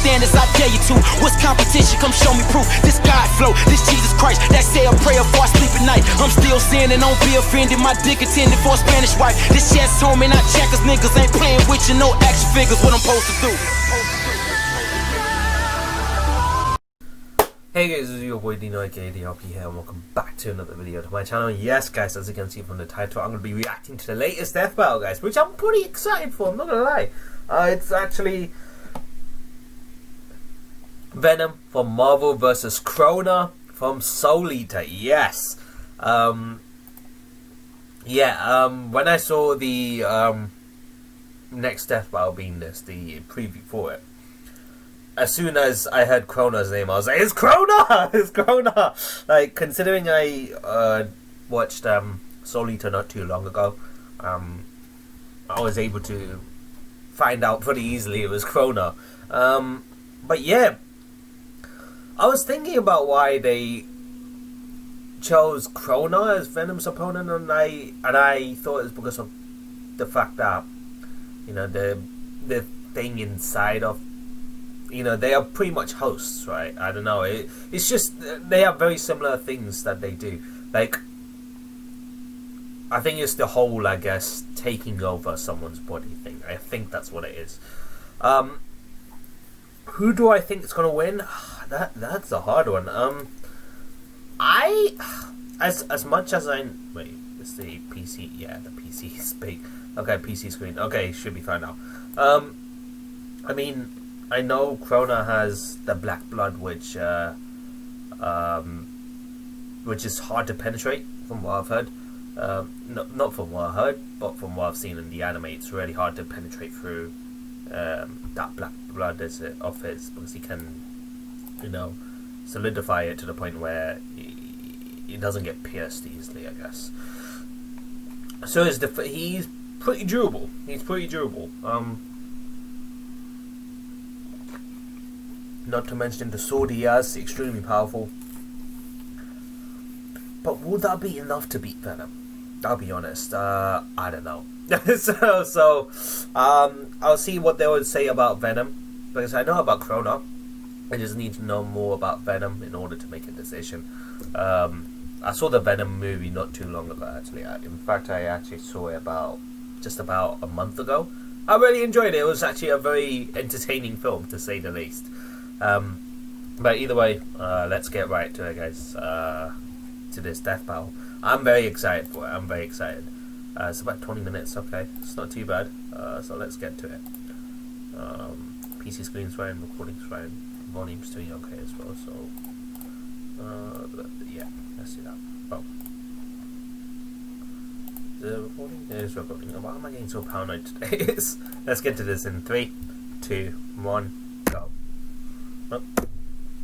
standards, I dare you to. What's competition? Come show me proof. This God flow, this Jesus Christ, that say a prayer before I sleep at night. I'm still sinning, don't be offended. My dick intended for a Spanish wife. This chest home and I checkers, niggas ain't playing with you, no action figures. What I'm supposed to do. Hey guys, this is your boy Dino aka DRP here, and welcome back to another video to my channel. Yes guys, as you can see from the title, I'm going to be reacting to the latest death battle, guys, which I'm pretty excited for, I'm not going to lie. It's actually Venom from Marvel vs. Crona from Soul Eater, yes. When I saw the next death battle being this, the preview for it, as soon as I heard Crona's name, I was like, it's Crona! It's Crona! Like, considering I watched Soul Eater not too long ago, I was able to find out pretty easily it was Crona. But yeah, I was thinking about why they chose Crona as Venom's opponent, and I thought it was because of the fact that, you know, the thing inside of, you know, they are pretty much hosts, right? I don't know. It's just they have very similar things that they do. Like, I think it's the whole, I guess, taking over someone's body thing. I think that's what it is. Who do I think is gonna win? That's a hard one. As much as I wait, it's the PC. Yeah, the PC is big. Okay, PC screen. Okay, should be fine now. I mean, I know Crona has the black blood, which is hard to penetrate, from what I've heard. Not from what I heard, but from what I've seen in the anime, it's really hard to penetrate through that black blood of his, because he can, you know, solidify it to the point where it doesn't get pierced easily, I guess. So he's pretty durable. He's pretty durable. Not to mention the sword he has, extremely powerful. But will that be enough to beat Venom? I'll be honest, I don't know. so I'll see what they would say about Venom, because I know about Crona. I just need to know more about Venom in order to make a decision. I saw the Venom movie not too long ago, actually. In fact, I actually saw it just about a month ago. I really enjoyed it. It was actually a very entertaining film, to say the least. But either way, let's get right to it, guys, to this death battle. I'm very excited for it. I'm very excited. It's about 20 minutes, okay. It's not too bad. So let's get to it. PC screen's fine, recording's fine, volume's doing okay as well, so yeah, let's do that. Oh. The recording? It is recording. Why am I getting so paranoid today? Let's get to this in 3, 2, 1, go.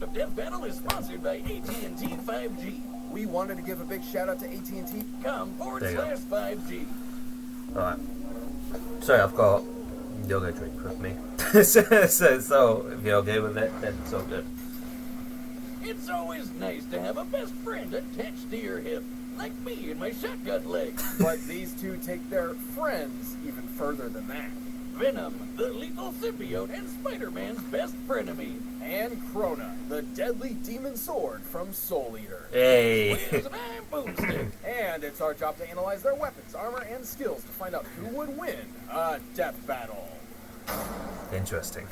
The death battle is sponsored by AT&T 5G. We wanted to give a big shout out to AT&T. com/5G. Alright. Sorry, I've got yoga drink with me. so if you're okay with it, then it's all good. It's always nice to have a best friend attached to your hip, like me and my shotgun leg. But these two take their friends even further than that. Venom, the lethal symbiote and Spider-Man's best frenemy. And Crona, the deadly demon sword from Soul Eater. Hey! With I'm Boomstick. And it's our job to analyze their weapons, armor, and skills to find out who would win a death battle. Interesting.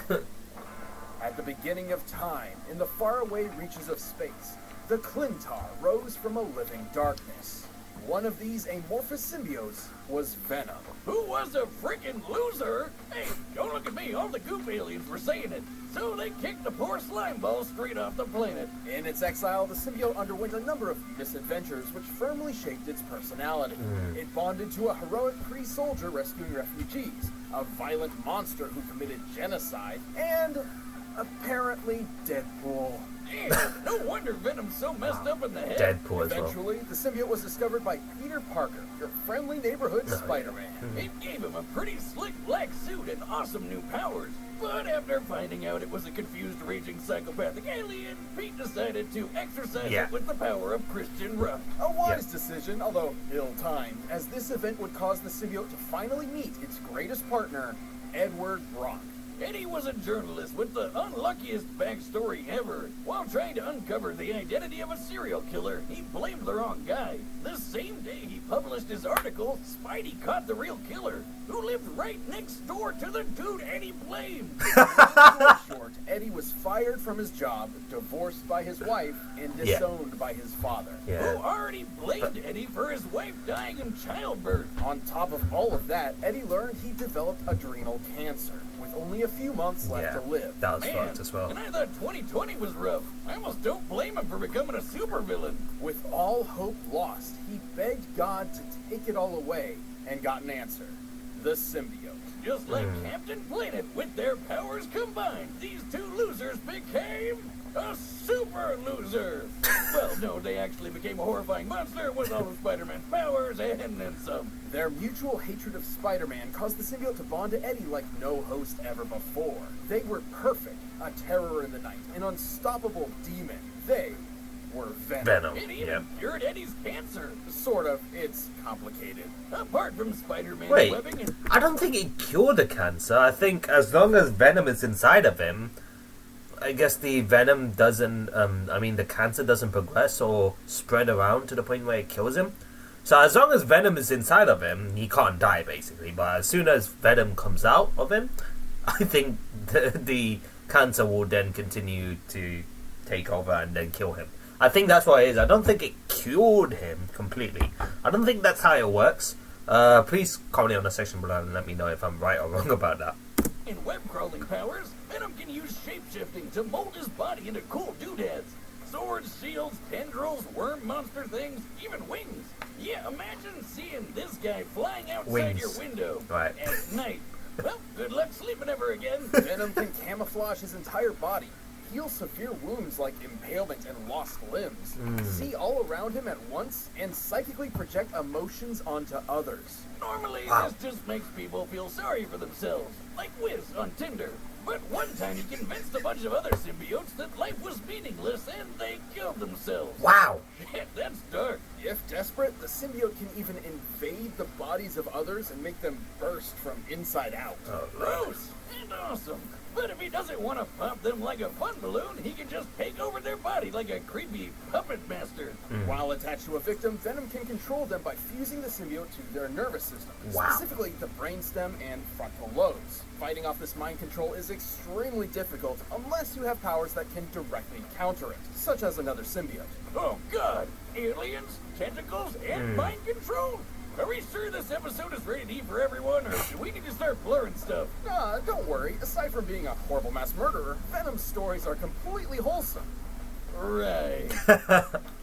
At the beginning of time, in the faraway reaches of space, the Clintar rose from a living darkness. One of these amorphous symbiotes was Venom. Who was a freaking loser? Hey, don't look at me, all the goop aliens were saying it. So they kicked the poor slime ball straight off the planet. In its exile, the symbiote underwent a number of misadventures which firmly shaped its personality. It bonded to a heroic Kree soldier rescuing refugees, a violent monster who committed genocide, and apparently Deadpool. Yeah, no wonder Venom's so messed up in the head. Deadpool as well. Eventually, the symbiote was discovered by Peter Parker, your friendly neighborhood Spider-Man. It gave him a pretty slick black suit and awesome new powers. But after finding out it was a confused, raging, psychopathic alien, Pete decided to exercise it with the power of Christian Ruff. A wise decision, although ill-timed, as this event would cause the symbiote to finally meet its greatest partner, Edward Brock. Eddie was a journalist with the unluckiest backstory ever. While trying to uncover the identity of a serial killer, he blamed the wrong guy. The same day he published his article, Spidey caught the real killer, who lived right next door to the dude Eddie blamed. In short, Eddie was fired from his job, divorced by his wife, and disowned by his father. Who already blamed Eddie for his wife dying in childbirth. On top of all of that, Eddie learned he developed adrenal cancer, with only a few months left to live. That was fucked as well. And I thought 2020 was rough. I almost don't blame him for becoming a supervillain. With all hope lost, he begged God to take it all away, and got an answer. The symbiote. Just like Captain Planet, with their powers combined, these two losers became a super loser. Well, no, they actually became a horrifying monster with all of Spider-Man's powers and then some. Their mutual hatred of Spider-Man caused the symbiote to bond to Eddie like no host ever before. They were perfect, a terror in the night, an unstoppable demon. They were Venom. It even cured Eddie's cancer. Sort of. It's complicated. Apart from Spider-Man's Wait, webbing and... I don't think it cured the cancer. I think as long as Venom is inside of him, I guess the Venom doesn't, the cancer doesn't progress or spread around to the point where it kills him. So as long as Venom is inside of him, he can't die, basically. But as soon as Venom comes out of him, I think the cancer will then continue to take over and then kill him. I think that's what it is. I don't think it cured him completely. I don't think that's how it works. Please comment on the section below and let me know if I'm right or wrong about that. In web-crawling powers, Venom can use shape-shifting to mold his body into cool doodads. Swords, shields, tendrils, worm monster things, even wings. Yeah, imagine seeing this guy flying outside your window at night. Well, good luck sleeping ever again. Venom can camouflage his entire body, heal severe wounds like impalement and lost limbs, see all around him at once, and psychically project emotions onto others. Normally, this just makes people feel sorry for themselves, like Wiz on Tinder. But one time he convinced a bunch of other symbiotes that life was meaningless and they killed themselves. Wow! Shit, that's dark. If desperate, the symbiote can even invade the bodies of others and make them burst from inside out. Gross and awesome. But if he doesn't want to pop them like a fun balloon, he can just take over their body like a creepy puppet master. While attached to a victim, Venom can control them by fusing the symbiote to their nervous system, specifically the brainstem and frontal lobes. Fighting off this mind control is extremely difficult unless you have powers that can directly counter it, such as another symbiote. Oh god, aliens, tentacles, and mind control? Are we sure this episode is rated E for everyone, or do we need to start blurring stuff? Don't worry. Aside from being a horrible mass murderer, Venom's stories are completely wholesome. Right.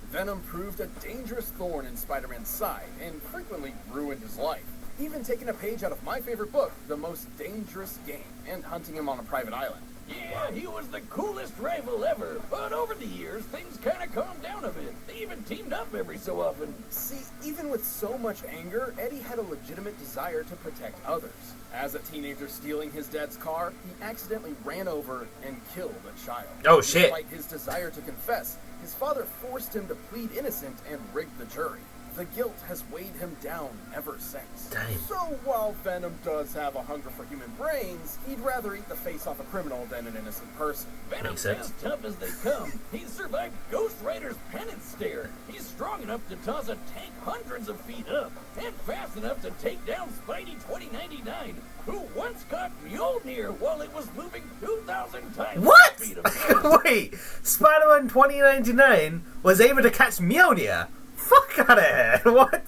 Venom proved a dangerous thorn in Spider-Man's side and frequently ruined his life. Even taking a page out of my favorite book, The Most Dangerous Game, and hunting him on a private island. Yeah, he was the coolest rival ever, but over the years, things kind of calmed down a bit. They even teamed up every so often. See, even with so much anger, Eddie had a legitimate desire to protect others. As a teenager stealing his dad's car, he accidentally ran over and killed a child. Oh, shit. Despite his desire to confess, his father forced him to plead innocent and rigged the jury. The guilt has weighed him down ever since. Dang. So while Venom does have a hunger for human brains, he'd rather eat the face off a criminal than an innocent person. Venom's as tough as they come. He's survived Ghost Rider's penance stare. He's strong enough to toss a tank hundreds of feet up, and fast enough to take down Spidey 2099, who once caught Mjolnir while it was moving 2,000 times What? the speed of sound. Wait, Spider-Man 2099 was able to catch Mjolnir? Fuck out of here! What?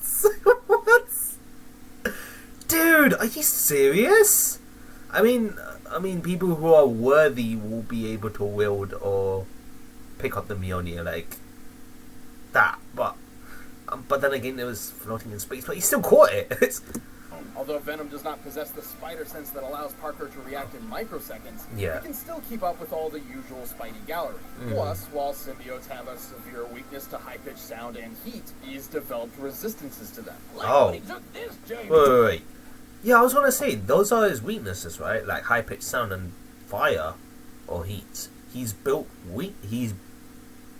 What? Dude, are you serious? I mean, people who are worthy will be able to wield or pick up the Mjolnir like that. But then again, it was floating in space, but he still caught it. Although Venom does not possess the spider sense that allows Parker to react in microseconds, he can still keep up with all the usual Spidey gallery. Plus, while symbiotes have a severe weakness to high-pitched sound and heat, he's developed resistances to them. Like when he took this giant... Wait. Yeah, I was gonna say, those are his weaknesses, right? Like high-pitched sound and fire or heat. He's built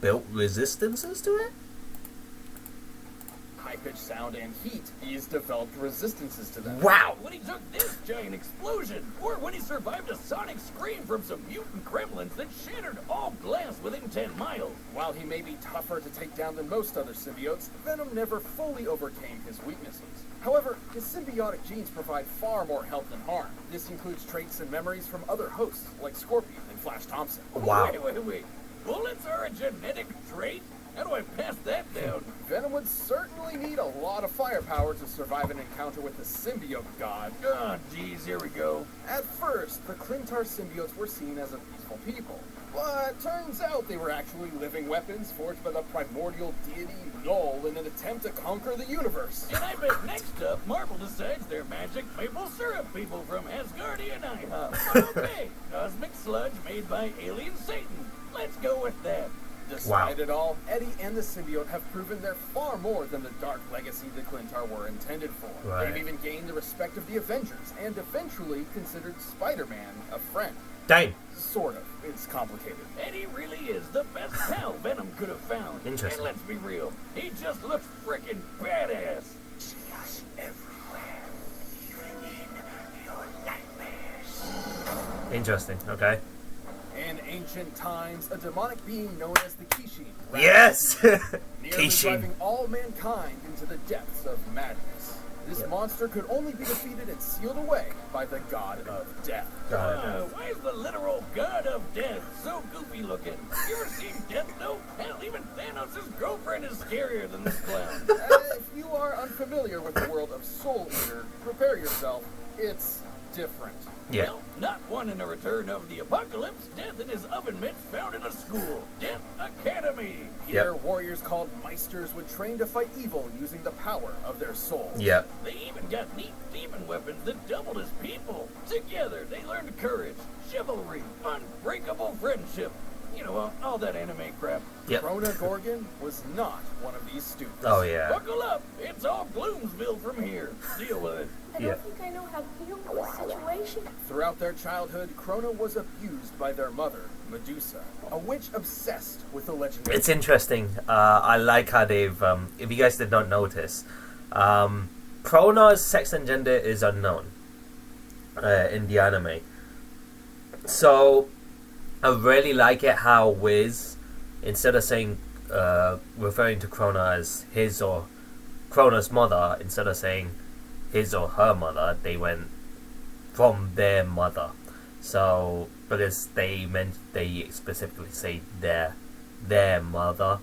resistances to it? high-pitched sound and heat, he's developed resistances to them. Wow! When he took this giant explosion, or when he survived a sonic scream from some mutant gremlins that shattered all glass within 10 miles. While he may be tougher to take down than most other symbiotes, Venom never fully overcame his weaknesses. However, his symbiotic genes provide far more help than harm. This includes traits and memories from other hosts, like Scorpion and Flash Thompson. Wow. Wait. Bullets are a genetic trait? How do I pass that down? Venom would certainly need a lot of firepower to survive an encounter with the symbiote god. Oh, geez, here we go. At first, the Clintar symbiotes were seen as a peaceful people. But turns out they were actually living weapons forged by the primordial deity Null in an attempt to conquer the universe. And I bet next up, Marvel decides they're magic maple syrup people from Asgardian IHOP. Okay, cosmic sludge made by alien Satan. Let's go with that. Despite it all, Eddie and the symbiote have proven they're far more than the dark legacy the Clintar were intended for. Right. They've even gained the respect of the Avengers, and eventually considered Spider-Man a friend. Dang. Sort of. It's complicated. Eddie really is the best pal Venom could have found. Interesting. And let's be real, he just looks frickin' badass. See us everywhere, even in your nightmares. Interesting. Okay. In ancient times, a demonic being known as the Kishin. Yes! Nearly Kishin. driving all mankind into the depths of madness. This monster could only be defeated and sealed away by the god of death. Why is the literal god of death so goofy looking? You ever seen Death Note? Hell, even Thanos' girlfriend is scarier than this clown. If you are unfamiliar with the world of Soul Eater, prepare yourself. It's different. Yeah. Well, not one in a return of the apocalypse. Death and his oven mitts founded a school, Death Academy. Here, warriors called Meisters would train to fight evil using the power of their souls. Yep. They even got neat demon weapons that doubled as people. Together, they learned courage, chivalry, unbreakable friendship. You know, all that anime crap. Yep. Crona Gorgon was not one of these students. Oh, yeah. Buckle up. It's all Gloomsville from here. Deal with it. I don't think I know how to deal with this situation. Throughout their childhood, Crona was abused by their mother, Medusa, a witch obsessed with the legendary. It's interesting. I like how they've, if you guys did not notice, Crona's sex and gender is unknown in the anime. So, I really like it how Wiz, instead of saying, referring to Crona as his or Crona's mother, instead of saying his or her mother, they went from their mother. So, because they specifically say their mother,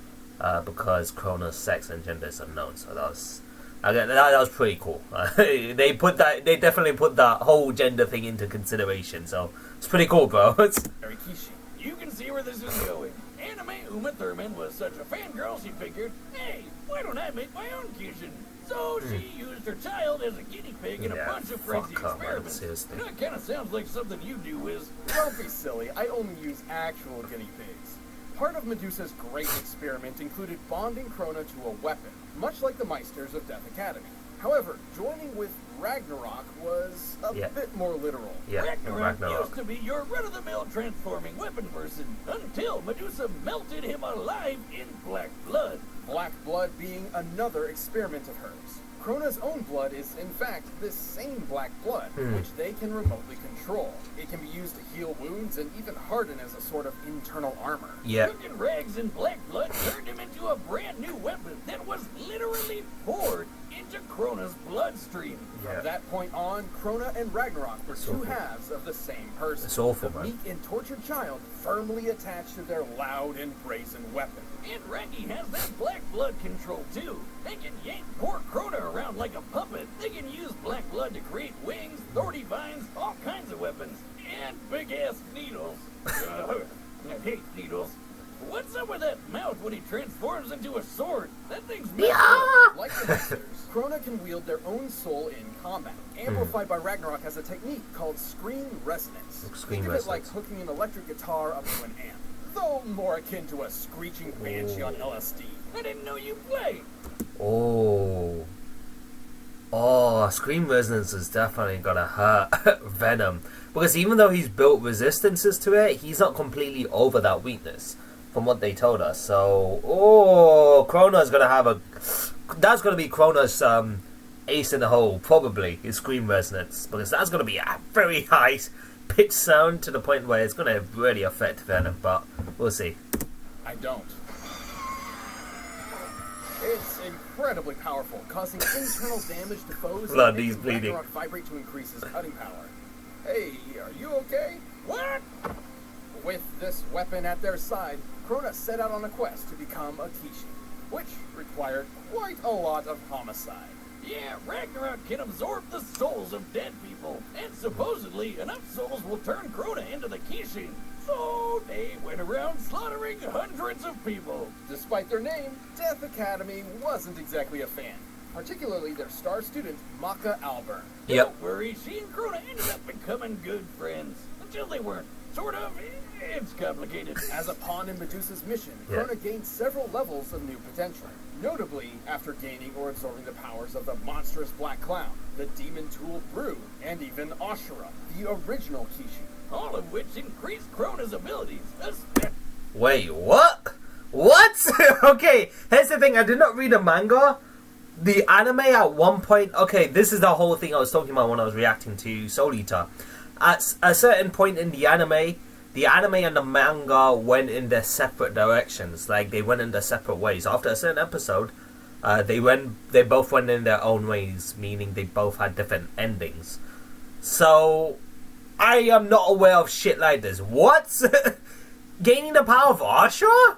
because Crona's sex and gender is unknown. So that was pretty cool. They definitely put that whole gender thing into consideration. So it's pretty cool, bro. Kishin. You can see where this is going. Anime Uma Thurman was such a fangirl, she figured, hey, why don't I make my own Kishin? So she used her child as a guinea pig in a bunch of crazy experiments. That kind of sounds like something you do, Wiz. Don't be silly. I only use actual guinea pigs. Part of Medusa's great experiment included bonding Crona to a weapon, much like the Meisters of Death Academy. However, joining with Ragnarok was a bit more literal. Yeah, Ragnarok used to be your run-of-the-mill transforming weapon person until Medusa melted him alive in black blood. Black blood being another experiment of hers. Crona's own blood is, in fact, this same black blood, which they can remotely control. It can be used to heal wounds and even harden as a sort of internal armor. Yeah. Cooking rags and black blood turned him into a brand new weapon that was literally poured into Crona's bloodstream. From that point on, Crona and Ragnarok were two halves of the same person. It's awful, the man. meek and tortured child firmly attached to their loud and brazen weapon. And Raggy has that black blood control too. They can yank poor Crona around like a puppet. They can use black blood to create wings, thorny vines, all kinds of weapons, and big-ass needles. I hate needles. What's up with that mouth when he transforms into a sword? That thing's Like the Meisters, Crona can wield their own soul in combat. Amplified by Ragnarok has a technique called screen resonance. Think of it like hooking an electric guitar up to an amp, though more akin to a screeching banshee on LSD. I didn't know you played. Screen resonance is definitely gonna hurt Venom, because even though he's built resistances to it, he's not completely over that weakness, from what they told us. So, Crona's gonna have a that's going to be Crona's ace in the hole, probably, his scream resonance, because that's going to be a very high pitch sound to the point where it's going to really affect Venom, but we'll see. I don't. It's incredibly powerful, causing internal damage to foes Blood, and he's making bleeding. Ragnarok vibrate to increase his cutting power. Hey, are you okay? What? With this weapon at their side, Crona set out on a quest to become a Kishi, which required quite a lot of homicide. Yeah, Ragnarok can absorb the souls of dead people, and supposedly enough souls will turn Crona into the Kishin. So they went around slaughtering hundreds of people. Despite their name, Death Academy wasn't exactly a fan, particularly their star student, Maka Alburn. Yep. Don't worry, she and Crona ended up becoming good friends. Until they weren't. Sort of. It's complicated. As a pawn in Medusa's mission, Yeah. Crona gained several levels of new potential. Notably, after gaining or absorbing the powers of the monstrous Black Clown, the demon tool Brew, and even Ashura, the original Kishi. All of which increased Crona's abilities. Wait, what? What? Okay, here's the thing, I did not read the manga. The anime at one point... Okay, this is the whole thing I was talking about when I was reacting to Soul Eater. At a certain point in the anime and the manga went in their separate directions. Like, they went in their separate ways. After a certain episode, they both went in their own ways, meaning they both had different endings. So, I am not aware of shit like this. What? Gaining the power of Ashura?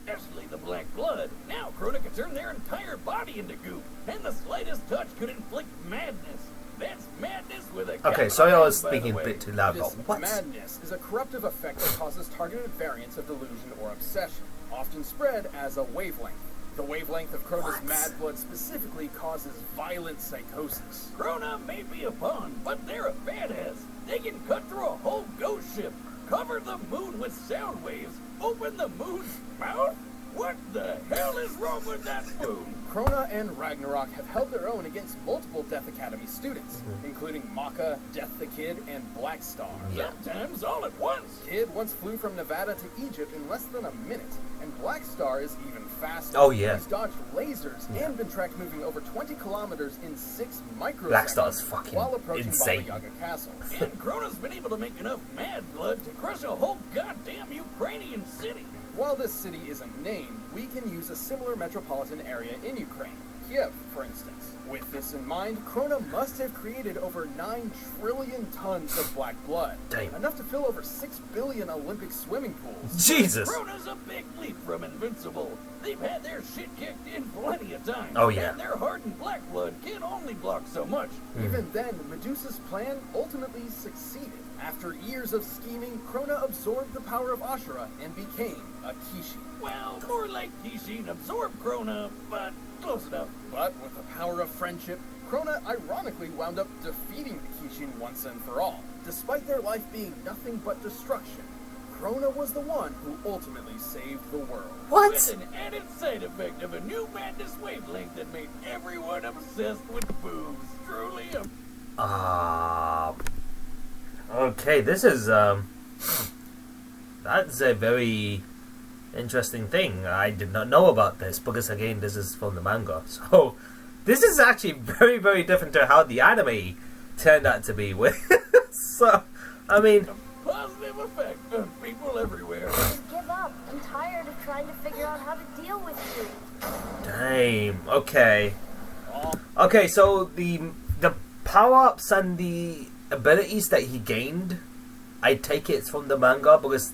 Especially the black blood. Now Crona can turn their entire body into goop, and the slightest touch could inflict madness. That's madness with a Okay, sorry I was by the speaking a way. bit too loud, This but what? madness is a corruptive effect that causes targeted variants of delusion or obsession, often spread as a wavelength. The wavelength of Crona's What? mad blood specifically causes violent psychosis. Crona may be a pawn, but they're a badass. They can cut through a whole ghost ship, cover the moon with sound waves, open the moon's mouth? What the hell is wrong with that moon? Crona and Ragnarok have held their own against multiple Death Academy students, including Maka, Death the Kid, and Black Star. Sometimes all at once. Kid once flew from Nevada to Egypt in less than a minute, and Black Star is even faster. Oh, yeah. He's dodged lasers and been tracked moving over 20 kilometers in 6 microseconds Black Star's fucking while approaching insane. Baba Yaga Castle. And Crona's been able to make enough mad blood to crush a whole goddamn Ukrainian city. While this city isn't named, we can use a similar metropolitan area in Ukraine, Kiev, for instance. With this in mind, Crona must have created over 9 trillion tons of black blood. Damn. Enough to fill over 6 billion Olympic swimming pools. Jesus! Crona's a big leap from Invincible. They've had their shit kicked in plenty of times. Oh, yeah. And their hardened black blood can only block so much. Even then, Medusa's plan ultimately succeeded. After years of scheming, Crona absorbed the power of Ashura and became a Kishi. Well, more like Kishin absorbed Crona, but close enough. But with the power of friendship, Crona ironically wound up defeating the Kishin once and for all. Despite their life being nothing but destruction, Crona was the one who ultimately saved the world. What? With an added side effect of a new madness wavelength that made everyone obsessed with boobs. Truly a... Okay, this is, that's a very interesting thing. I did not know about this, because again, this is from the manga. So, this is actually very, very different to how the anime turned out to be. So, I mean... positive effect on people everywhere. Just give up. I'm tired of trying to figure out how to deal with you. Damn, okay. Okay, so the power-ups and the abilities that he gained, I take it from the manga, because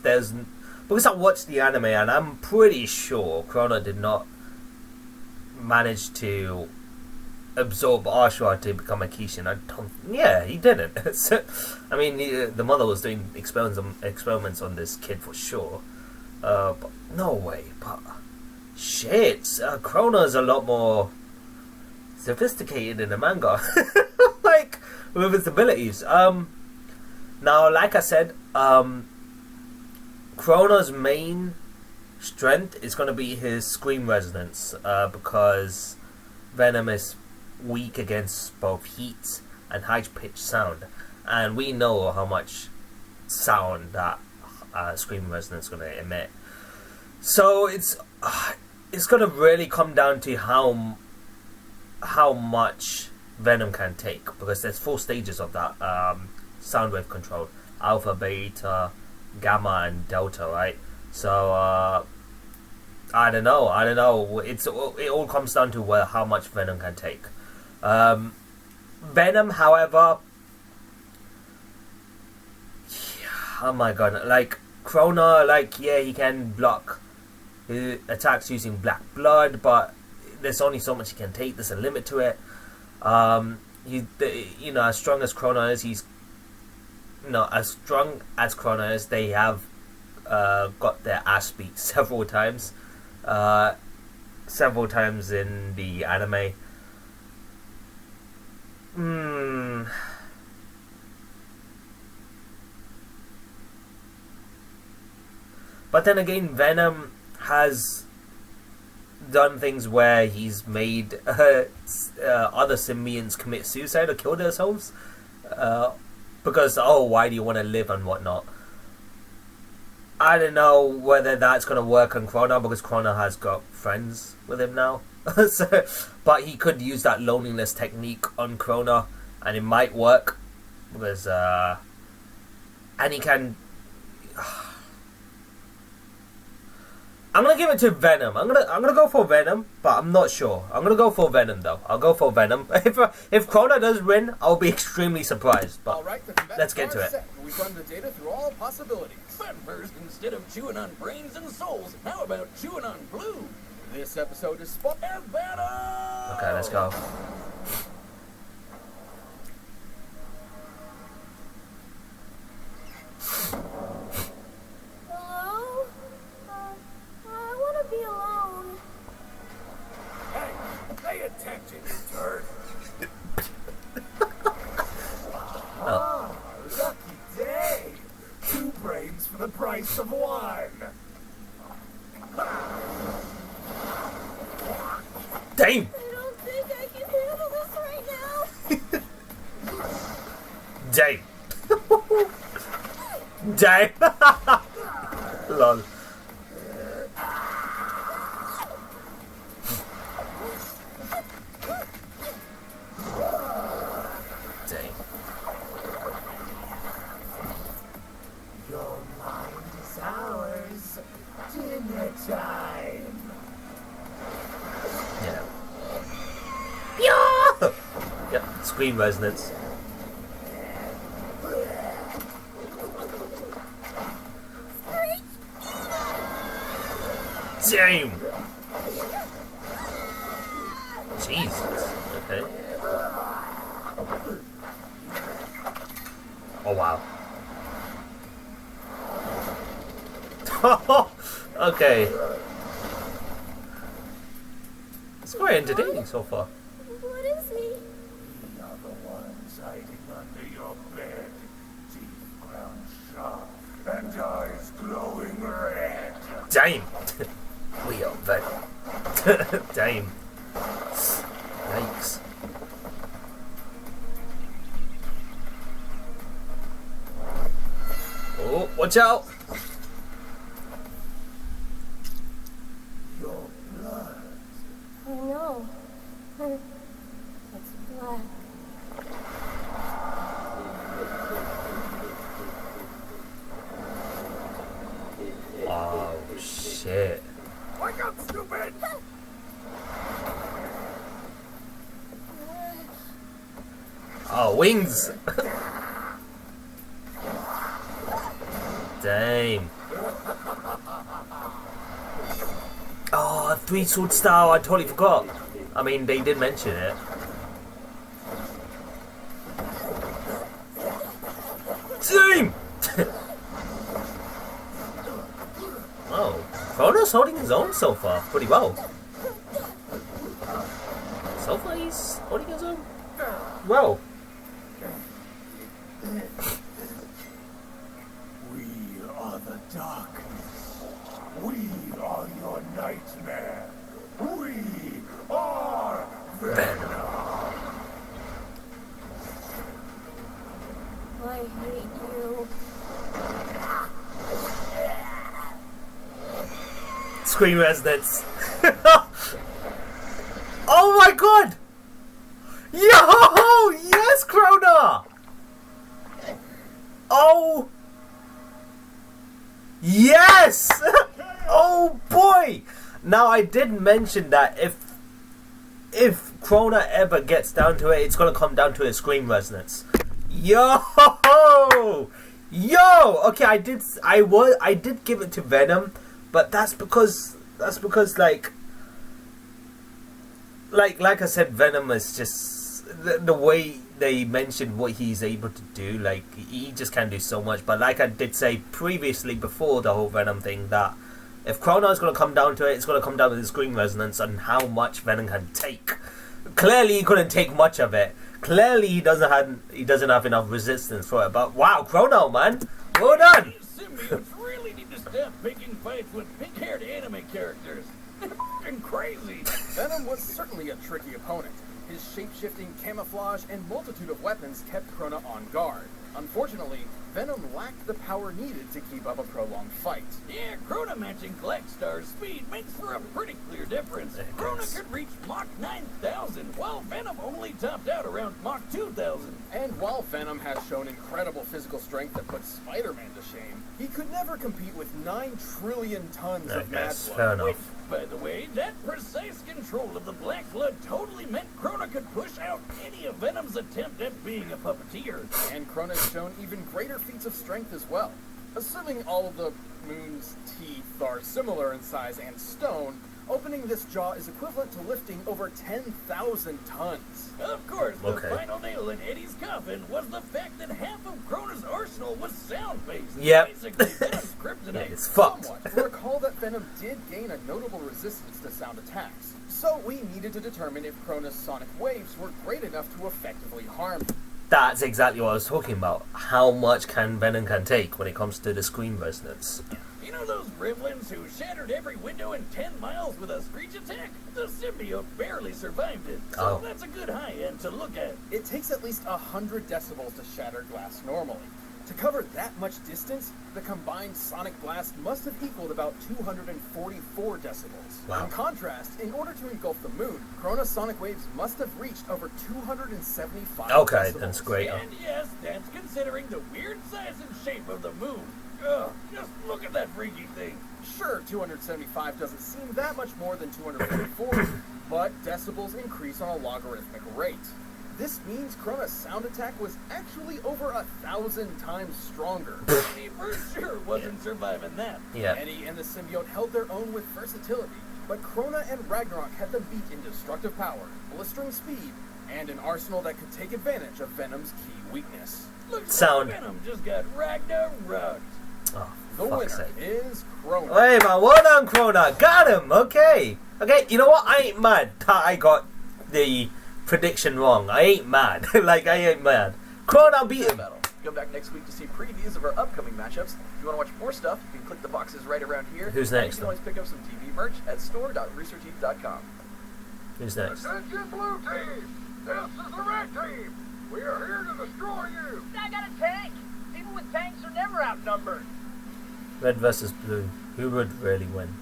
I watched the anime and I'm pretty sure Crona did not manage to absorb Ashura to become a Kishin. Yeah, he didn't. So, I mean, the mother was doing experiments on this kid for sure. But no way. But shit, Crona is a lot more sophisticated in the manga. Like, with his abilities. Now, like I said, Crona's main strength is going to be his scream resonance, because Venom is weak against both heat and high-pitched sound, and we know how much sound that scream resonance is going to emit. So it's going to really come down to how how much Venom can take, because there's 4 stages of that sound wave control: alpha, beta, gamma, and delta, right? So I don't know. It all comes down to how much Venom can take. Venom, however, oh my god, like Crona, like, yeah, he can block attacks using black blood, but there's only so much he can take. There's a limit to it. As strong as Crona is, as strong as Crona is, they have got their ass beat several times in the anime. But then again, Venom has done things where he's made other symbionts commit suicide or kill themselves because, why do you want to live and whatnot. I don't know whether that's going to work on Crona, because Crona has got friends with him now. But he could use that loneliness technique on Crona, and it might work, because and he can. I'm gonna give it to Venom. I'm gonna go for Venom, but I'm not sure. I'm gonna go for Venom though. I'll go for Venom. If Crona does win, I'll be extremely surprised. But let's get to it. We've run the data through all possibilities. But first, instead of chewing on brains and souls, how about chewing on blue? This episode is sponsored. Venom! Okay, let's go. Hello? I want to be alone. Hey, pay attention, you turd. Lucky day! 2 brains for the price of 1. Damn! I don't think I can handle this right now. Damn! Damn! Lol. Dang. Your mind is ours. Dinner time. Yeah. Yeah! Yep, screen resonance. Damn! Jesus. Okay. Oh wow. Okay. It's quite entertaining so far. What is he? We are the ones hiding under your bed. Teeth ground sharp and eyes glowing red. Damn! We are Venom. Damn. Yikes. Oh, watch out! Your blood. I know. It's black. Oh, shit. Wake up, stupid! Oh, wings! Damn. Oh, 3-sword style, I totally forgot. I mean, they did mention it. Damn! Oh, Crona's holding his own so far, pretty well. So far he's holding his own well. We are the darkness. We are your nightmare. We are Venom. I hate you. Screen resonance. Oh my god! Yo! Yes, Crona! Oh! Yes! Oh boy! Now I did mention that if Crona ever gets down to it, it's gonna come down to his scream resonance. Yo! Yo! Okay, I did give it to Venom, but that's because like I said, Venom is just the way they mentioned what he's able to do. Like, he just can do so much. But like I did say previously, before the whole Venom thing, that if Crona is going to come down to it, it's going to come down to the screen resonance and how much Venom can take. Clearly, he couldn't take much of it. Clearly, he doesn't have enough resistance for it. But wow, Crona, man, well done. Symbiotes really need to stop picking fights with pink-haired anime characters. They're f***ing crazy. Venom was certainly a tricky opponent. His shape-shifting camouflage and multitude of weapons kept Crona on guard. Unfortunately, Venom lacked the power needed to keep up a prolonged fight. Yeah, Crona matching Black Star's speed makes for a pretty clear difference. Crona could reach Mach 9,000, while Venom only topped out around Mach 2,000. And while Venom has shown incredible physical strength that puts Spider-Man to shame, he could never compete with 9 trillion tons of mad Fair blood. enough. By the way, that precise control of the black blood totally meant Crona could push out any of Venom's attempt at being a puppeteer. And Crona's shown even greater feats of strength as well. Assuming all of the moon's teeth are similar in size and stone, opening this jaw is equivalent to lifting over 10,000 tons. Of course, the Okay. final nail in Eddie's coffin was the fact that half of Crona's arsenal was sound-based. Yep. Basically, Venom's kryptonite. It's fucked. Somewhat. Recall that Venom did gain a notable resistance to sound attacks, so we needed to determine if Crona's sonic waves were great enough to effectively harm him. That's exactly what I was talking about. How much Venom can take when it comes to the screen resonance. You know those gremlins who shattered every window in 10 miles with a screech attack? The symbiote barely survived it, so that's a good high end to look at. It takes at least 100 decibels to shatter glass normally. To cover that much distance, the combined sonic blast must have equaled about 244 decibels. Wow. In contrast, in order to engulf the moon, Crona's sonic waves must have reached over 275 Okay, decibels. that's great. And yes, that's considering the weird size and shape of the moon. Ugh, just look at that freaky thing. Sure, 275 doesn't seem that much more than 244, but decibels increase on a logarithmic rate. This means Crona's sound attack was actually over 1,000 times stronger. He for sure wasn't surviving that. Yeah. Eddie and the symbiote held their own with versatility, but Crona and Ragnarok had them beat in destructive power, blistering speed, and an arsenal that could take advantage of Venom's key weakness. Looks Sound. like Venom just got Ragnarok. Oh, The fuck's winner sake. is Crona. Hey man, well done, Crona. Got him. Okay. Okay, you know what? I ain't mad that I got the prediction wrong. I ain't mad. Like, I ain't mad. Crona beat him. Battle. Come back next week to see previews of our upcoming matchups. If you want to watch more stuff, you can click the boxes right around here. Who's And next, you can always pick up some TV merch at store.roosterteeth.com. Who's next? Attention, blue team! This is the red team! We are here to destroy you! I got a tank. People with tanks are never outnumbered. Red versus blue. Who would really win?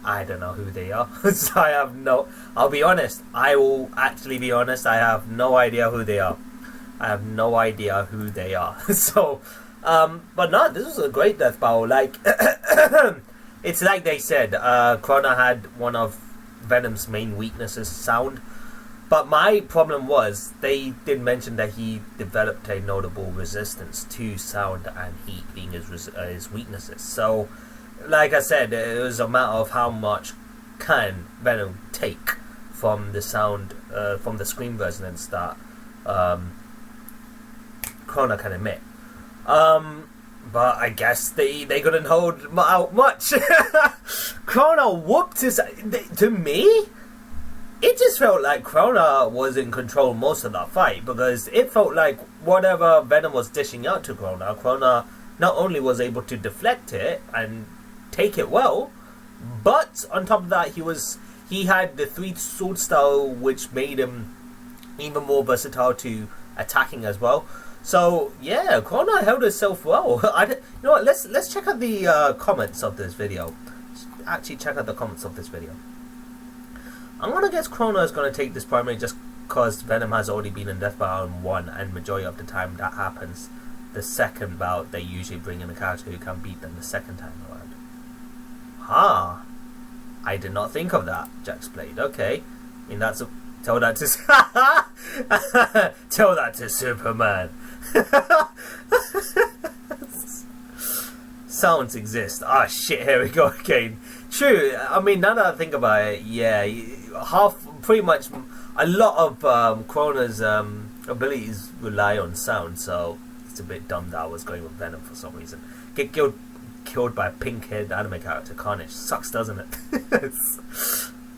I don't know who they are. So I have no... I'll be honest. I will actually be honest. I have no idea who they are. I have no idea who they are. So, but no, this was a great death battle. Like, it's like they said, Crona had one of Venom's main weaknesses, sound. But my problem was, they did mention that he developed a notable resistance to sound and heat being his weaknesses. So, like I said, it was a matter of how much can Venom take from the sound, from the screen resonance that Crona can emit. But I guess they couldn't hold out much. Crona whooped his... To me, it just felt like Crona was in control most of that fight, because it felt like whatever Venom was dishing out to Crona not only was able to deflect it and take it well, but on top of that, he had the 3 sword style, which made him even more versatile to attacking as well. So yeah, Crona held herself well. You know what? Let's check out the comments of this video. Actually, check out the comments of this video. I'm gonna guess Crona is gonna take this primary just because Venom has already been in Death Battle in 1, and majority of the time that happens, the second bout they usually bring in a character who can beat them the second time around. I did not think of that, Jack's Blade. Okay. I mean, that's a... Tell that to... Tell that to Superman. Sounds exist. Ah, shit, here we go again. True, I mean, now that I think about it, yeah, pretty much, a lot of Crona's abilities rely on sound, so it's a bit dumb that I was going with Venom for some reason. Get killed by a pink-haired anime character, Carnage. Sucks, doesn't it?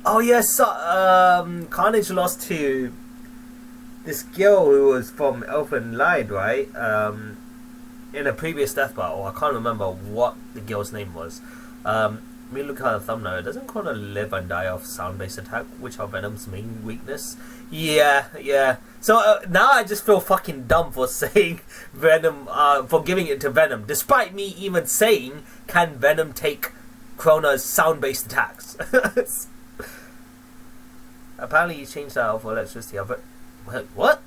Oh, yes, Carnage lost to this girl who was from Elfin Lied, right? In a previous death battle. I can't remember what the girl's name was. Let me look at the thumbnail. Doesn't Crona live and die off sound-based attack, which are Venom's main weakness? Yeah. So now I just feel fucking dumb for saying Venom, for giving it to Venom, despite me even saying, can Venom take Crona's sound-based attacks? Apparently he changed that out for electricity. What?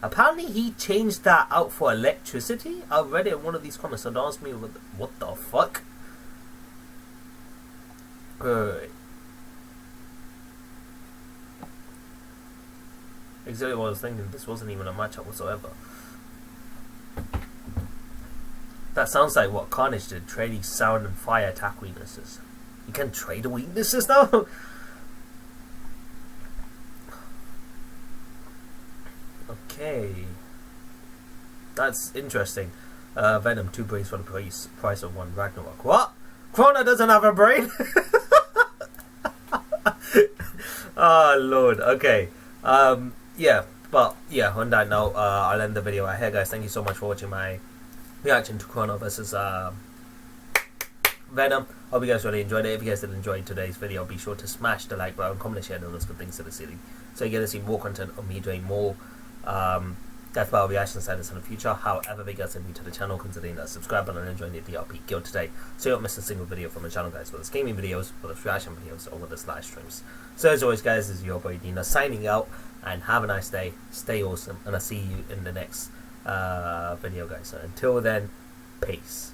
Apparently he changed that out for electricity? I read it in one of these comments, so don't ask me what the fuck? Exactly what I was thinking. This wasn't even a matchup whatsoever. That sounds like what Carnage did, trading sound and fire attack weaknesses. You can trade the weaknesses now? Okay. That's interesting. Venom, 2 brains for the price of 1 Ragnarok. What? Crona doesn't have a brain? Oh, Lord. Okay. Yeah. But, yeah, on that note, I'll end the video right here, guys. Thank you so much for watching my reaction to Crona versus Venom. Hope you guys really enjoyed it. If you guys did enjoy today's video, be sure to smash the like button, comment, share, and all those good things to the ceiling, so you get to see more content of me doing more Death Battle reactions like this in the future. However, you guys are new to the channel, considering that subscribe button and enjoying the DRP guild today, so you don't miss a single video from the channel, guys, whether it's gaming videos, whether it's reaction videos, or whether it's live streams. So as always, guys, this is your boy Dina signing out, and have a nice day, stay awesome, and I'll see you in the next video, guys. So until then, peace.